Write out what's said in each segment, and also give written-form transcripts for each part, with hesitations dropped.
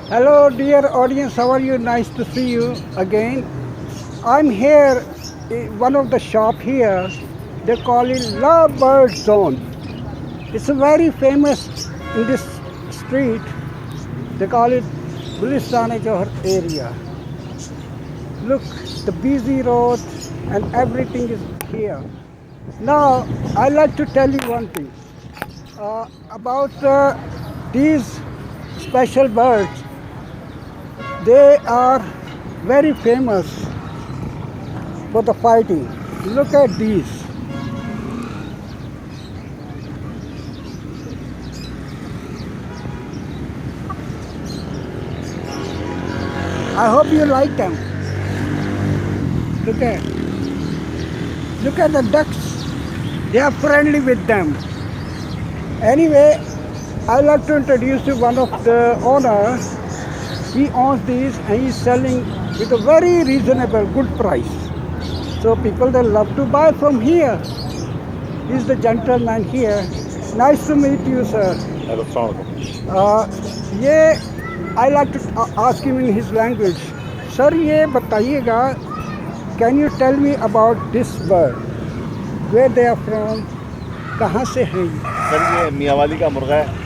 Hello, dear audience. How are you? Nice to see you again. I'm here in one of the shop here. They call it Love Bird Zone. It's a very famous in this street. They call it Gulistane Johar area. Look, the busy road and everything is here. Now, I like to tell you one thing about these special birds. They are very famous for the fighting. Look at these. I hope you like them. Look at the ducks. They are friendly with them. Anyway, I'd like to introduce you one of the owners. He owns these and he's selling with a very reasonable, good price. So people they love to buy from here. He's the gentleman here. Nice to meet you, sir. ये I like to ask him in his language. Sir, ये बताइएगा. Can you tell me about this bird? Where they are from? कहाँ से हैं? Sir ये मियाँवाली का मुर्गा है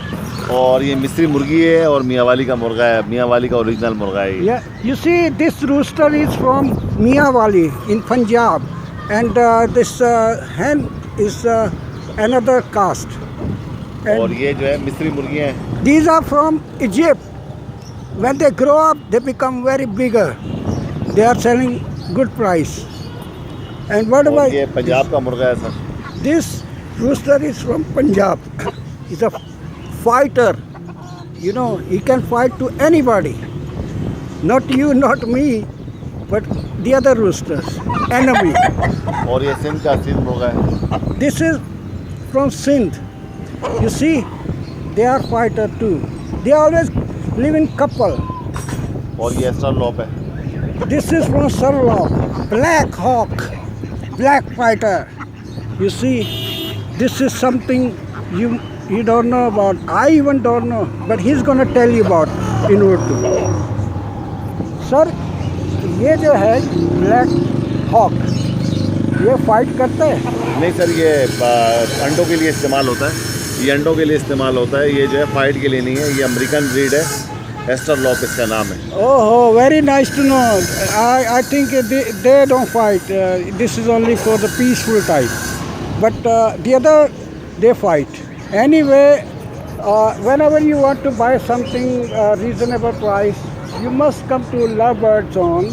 और ये मिस्री मुर्गी है और मियाँवाली का मुर्गा है. मियाँवाली का ओरिजिनल मुर्गा है ये. Yeah, you see, this rooster is from Miawali in Punjab, and this hen is another caste. और ये जो है मिस्री मुर्गी है. These are from Egypt. When they grow up, they become very bigger. They are selling good price. And what और about ये पंजाब का मुर्गा है sir. this rooster is from Punjab. He's a fighter. You know, he can fight to anybody. Not you, not me, but the other roosters. Enemy. और ये सिंध का सिंध मुर्गा है. This is from Sindh. You see, they are fighter too. They always live in couple. और ये ester lop है. This is from Sarlop, Black Hawk, black fighter. You see, this is something you don't know about. I even don't know, but he's gonna tell you about in Urdu. Sir, ये जो है Black Hawk, ये fight करता है? नहीं sir, ये अंडों के लिए इस्तेमाल होता है. ये अंडों के लिए इस्तेमाल होता है. ये जो है फाइट के लिए नहीं है. ये अमेरिकन ब्रीड है. एस्टर लॉप इसका नाम है. Oh, very nice to know. I think they don't fight. This is only for the peaceful type. But the other, they fight. Anyway, whenever you want to buy something reasonable price, you must come to Love Bird Zone,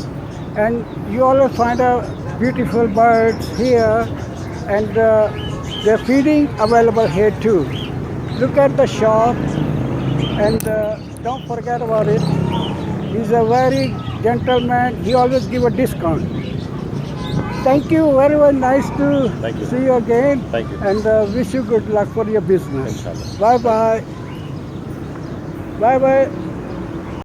and you always find beautiful birds here, and they're feeding available here too. Look at the shop, and don't forget about it. He's a very gentleman. He always give a discount. Thank you. Very, very nice to Thank you. see you again. Thank you. And wish you good luck for your business. Inshallah. Bye bye. Bye bye.